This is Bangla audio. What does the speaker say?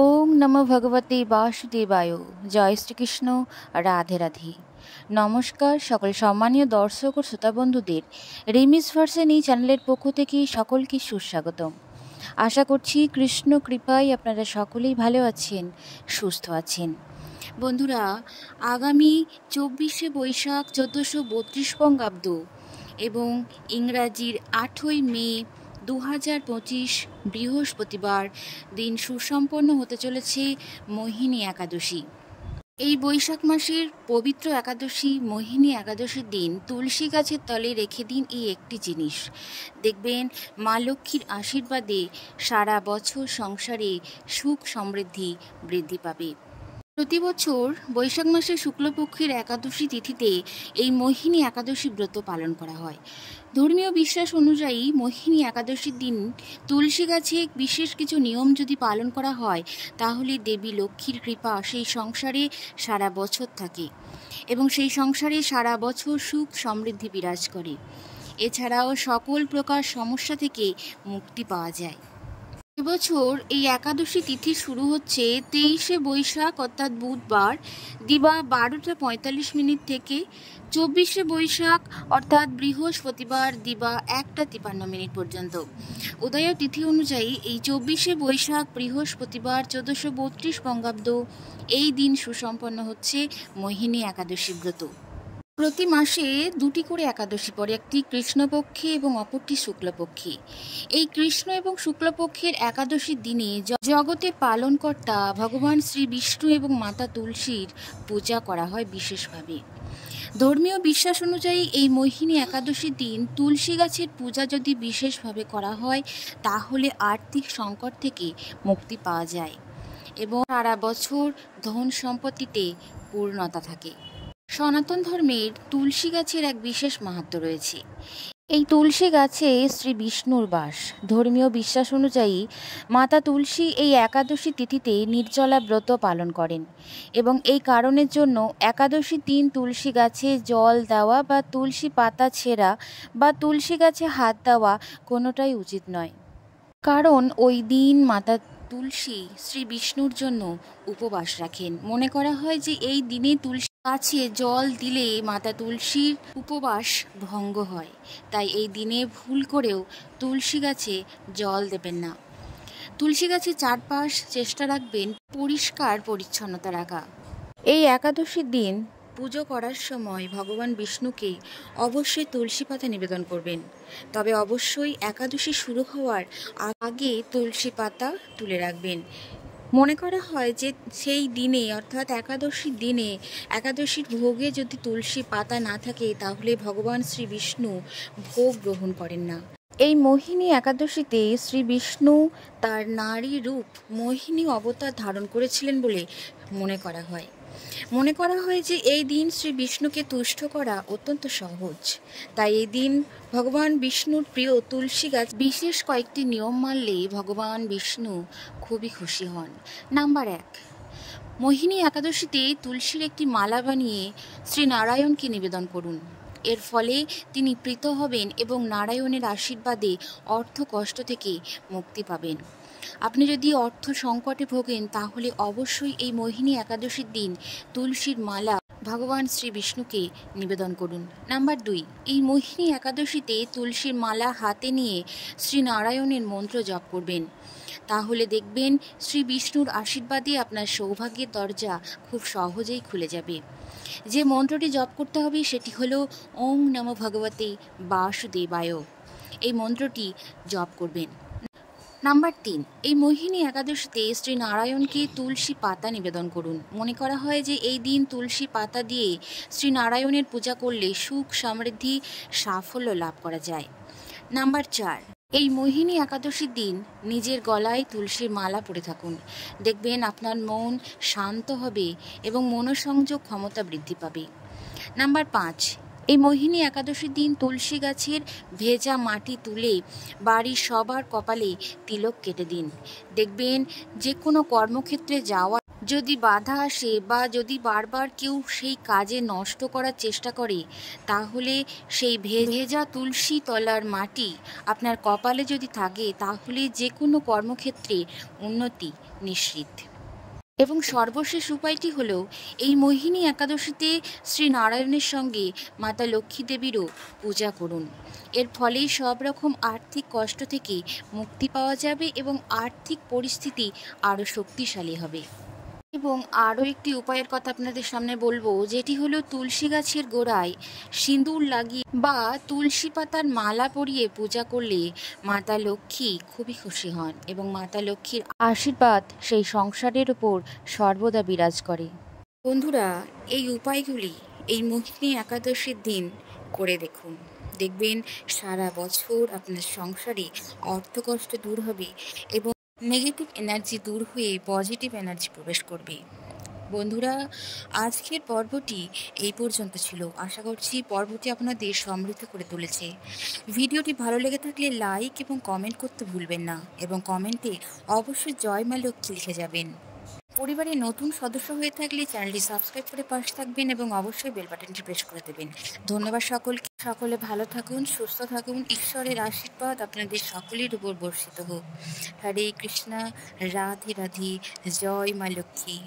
ওং নমো ভগবতে বাসুদেবায়। জয় শ্রীকৃষ্ণ। রাধে রাধে। নমস্কার সকল সম্মানীয় দর্শক ও শ্রোতা বন্ধুদের রিমিস ভার্সন এই চ্যানেলের পক্ষ থেকে সকলকে সুস্বাগতম। আশা করছি কৃষ্ণ কৃপায় আপনারা সকলেই ভালো আছেন, সুস্থ আছেন। বন্ধুরা, আগামী 24শে বৈশাখ 1432 বঙ্গাব্দ এবং ইংরাজির 8ই মে 2025 বৃহস্পতিবার দিন সুসম্পন্ন হতে চলেছে মোহিনী একাদশী। এই বৈশাখ মাসের পবিত্র একাদশী মোহিনী একাদশীর দিন তুলসী গাছের তলে রেখে দিন এই একটি জিনিস। দেখবেন মা লক্ষ্মীর আশীর্বাদে সারা বছর সংসারে সুখ সমৃদ্ধি বৃদ্ধি পাবে। প্রতি বছর বৈশাখ মাসের শুক্লপক্ষের একাদশী তিথিতে এই মোহিনী একাদশী ব্রত পালন করা হয়। ধর্মীয় বিশ্বাস অনুযায়ী মোহিনী একাদশীর দিন তুলসী গাছে বিশেষ কিছু নিয়ম যদি পালন করা হয় তাহলে দেবী লক্ষ্মীর কৃপা সেই সংসারে সারা বছর থাকে এবং সেই সংসারে সারা বছর সুখ সমৃদ্ধি বিরাজ করে। এছাড়াও সকল প্রকার সমস্যা থেকে মুক্তি পাওয়া যায়। এবছর এই একাদশী তিথি শুরু হচ্ছে 23শে বৈশাখ অর্থাৎ বুধবার দিবা 12টা 45 মিনিট থেকে 24শে বৈশাখ অর্থাৎ বৃহস্পতিবার দিবা 1টা 53 মিনিট পর্যন্ত। উদয় তিথি অনুযায়ী এই 24শে বৈশাখ বৃহস্পতিবার 1432 বঙ্গাব্দ এই দিন সুসম্পন্ন হচ্ছে মোহিনী একাদশী ব্রত। প্রতি মাসে দুটি করে একাদশী পড়ে, একটি কৃষ্ণপক্ষে এবং অপরটি শুক্লপক্ষে। এই কৃষ্ণ এবং শুক্লপক্ষের একাদশীর দিনে জগতের পালনকর্তা ভগবান শ্রী বিষ্ণু এবং মাতা তুলসীর পূজা করা হয় বিশেষভাবে। ধর্মীয় বিশ্বাস অনুযায়ী এই মোহিনী একাদশীর দিন তুলসী গাছের পূজা যদি বিশেষভাবে করা হয় তাহলে আর্থিক সংকট থেকে মুক্তি পাওয়া যায় এবং সারা বছর ধন সম্পত্তিতে পূর্ণতা থাকে। সনাতন ধর্মের তুলসী গাছের এক বিশেষ মাহাত্ম্য রয়েছে। এই তুলসী গাছে শ্রী বিষ্ণুর বাস। ধর্মীয় বিশ্বাস অনুযায়ী মাতা তুলসী এই একাদশী তিথিতে নির্জলা ব্রত পালন করেন এবং এই কারণের জন্য একাদশীর দিন তুলসী গাছে জল দেওয়া বা তুলসী পাতা ছেঁড়া বা তুলসী গাছে হাত দেওয়া কোনোটাই উচিত নয়, কারণ ওই দিন মাতা তুলসী শ্রী বিষ্ণুর জন্য উপবাস রাখেন। মনে করা হয় যে এই দিনে তুলসী গাছে জল দিলে মাতা তুলসীর উপবাস ভঙ্গ হয়, তাই এই দিনে ভুল করেও তুলসী গাছে জল দেবেন না। তুলসী গাছের চারপাশ চেষ্টা রাখবেন পরিষ্কার পরিচ্ছন্নতা রাখা। এই একাদশীর দিন পুজো করার সময় ভগবান বিষ্ণুকে অবশ্যই তুলসী পাতা নিবেদন করবেন, তবে অবশ্যই একাদশী শুরু হওয়ার আগে তুলসী পাতা তুলে রাখবেন। মনে করা হয় যে সেই দিনে অর্থাৎ একাদশীর দিনে একাদশীর ভোগে যদি তুলসী পাতা না থাকে তাহলে ভগবান শ্রী বিষ্ণু ভোগ গ্রহণ করেন না। এই মোহিনী একাদশীতে শ্রী বিষ্ণু তার নারী রূপ মোহিনী অবতার ধারণ করেছিলেন বলে মনে করা হয় যে এই দিন শ্রী বিষ্ণুকে তুষ্ট করা অত্যন্ত সহজ। তাই এই দিন ভগবান বিষ্ণুর প্রিয় তুলসী গাছ বিশেষ কয়েকটি নিয়ম মানলে ভগবান বিষ্ণু খুবই খুশি হন। নাম্বার 1, মোহিনী একাদশীতে তুলসীর একটি মালা বানিয়ে শ্রী নারায়ণকে নিবেদন করুন। এর ফলে তিনি প্রীত হবেন এবং নারায়ণের আশীর্বাদে অর্থ কষ্ট থেকে মুক্তি পাবেন। আপনি যদি অর্থ সংকটে ভোগেন তাহলে অবশ্যই এই মোহিনী একাদশীর দিন তুলসীর মালা ভগবান শ্রী বিষ্ণুকে নিবেদন করুন। নাম্বার 2, এই মোহিনী একাদশীতে তুলসীর মালা হাতে নিয়ে শ্রী নারায়ণের মন্ত্র জপ করবেন। তাহলে দেখবেন শ্রী বিষ্ণুর আশীর্বাদে আপনার সৌভাগ্যের দরজা খুব সহজেই খুলে যাবে। যে মন্ত্রটি জপ করতে হবে সেটি হলো ওং নমো ভগবতে বাসুদেবায়। এই মন্ত্রটি জপ করবেন। নাম্বার 3, এই মোহিনী একাদশীতে শ্রী নারায়ণকে তুলসী পাতা নিবেদন করুন। মনে করা হয় যে এই দিন তুলসী পাতা দিয়ে শ্রী নারায়ণের পূজা করলে সুখ সমৃদ্ধি সাফল্য লাভ করা যায়। নাম্বার 4, এই মোহিনী একাদশীর দিন নিজের গলায় তুলসীর মালা পরে থাকুন। দেখবেন আপনার মন শান্ত হবে এবং মনোসংযোগ ক্ষমতা বৃদ্ধি পাবে। নাম্বার 5, এই মোহিনী একাদশীর দিন তুলসী গাছের ভেজা মাটি তুলে বাড়ির সবার কপালে তিলক কেটে দিন। দেখবেন যে কোনো কর্মক্ষেত্রে যাওয়ার যদি বাধা আসে বা যদি বারবার কেউ সেই কাজে নষ্ট করার চেষ্টা করে, তাহলে সেই ভেজা তুলসী তলার মাটি আপনার কপালে যদি থাকে, তাহলে যে কোনো কর্মক্ষেত্রে উন্নতি নিশ্চিত। এবং সর্বশেষ উপায়টি হলো, এই মোহিনী একাদশীতে শ্রী নারায়ণের সঙ্গে মাতা লক্ষ্মী দেবীরও পূজা করুন। এর ফলেই সব রকম আর্থিক কষ্ট থেকে মুক্তি পাওয়া যাবে এবং আর্থিক পরিস্থিতি আরও শক্তিশালী হবে। এবং আরও একটি উপায়ের কথা আপনাদের সামনে বলবো, যেটি হলো তুলসী গাছের গোড়ায় সিঁদুর লাগিয়ে বা তুলসী পাতার মালা পরিয়ে পূজা করলে মাতা লক্ষ্মী খুবই খুশি হন এবং মাতা লক্ষ্মীর আশীর্বাদ সেই সংসারের ওপর সর্বদা বিরাজ করে। বন্ধুরা, এই উপায়গুলি এই মোহিনী একাদশীর দিন করে দেখুন, দেখবেন সারা বছর আপনার সংসারে অর্থকষ্ট দূর হবে এবং নেগেটিভ এনার্জি দূর হয়ে পজিটিভ এনার্জি প্রবেশ করবে। বন্ধুরা, আজকের পর্বটি এই পর্যন্ত ছিল। আশা করছি পর্বটি আপনাদের সমৃদ্ধ করে তুলেছে। ভিডিওটি ভালো লেগে থাকলে লাইক এবং কমেন্ট করতে ভুলবেন না এবং কমেন্টে অবশ্যই জয় মা লক্ষ্মী লিখে যাবেন। পরিবারের নতুন সদস্য হয়ে থাকলে চ্যানেলটি সাবস্ক্রাইব করে পাশে থাকবেন এবং অবশ্যই বেল বাটনটি প্রেস করে দেবেন। ধন্যবাদ সকলকে। সকলে ভালো থাকুন, সুস্থ থাকুন। ঈশ্বরের আশীর্বাদ আপনাদের সকলের উপর বর্ষিত হোক। হরে কৃষ্ণা, রাধে রাধে, জয় মা লক্ষ্মী।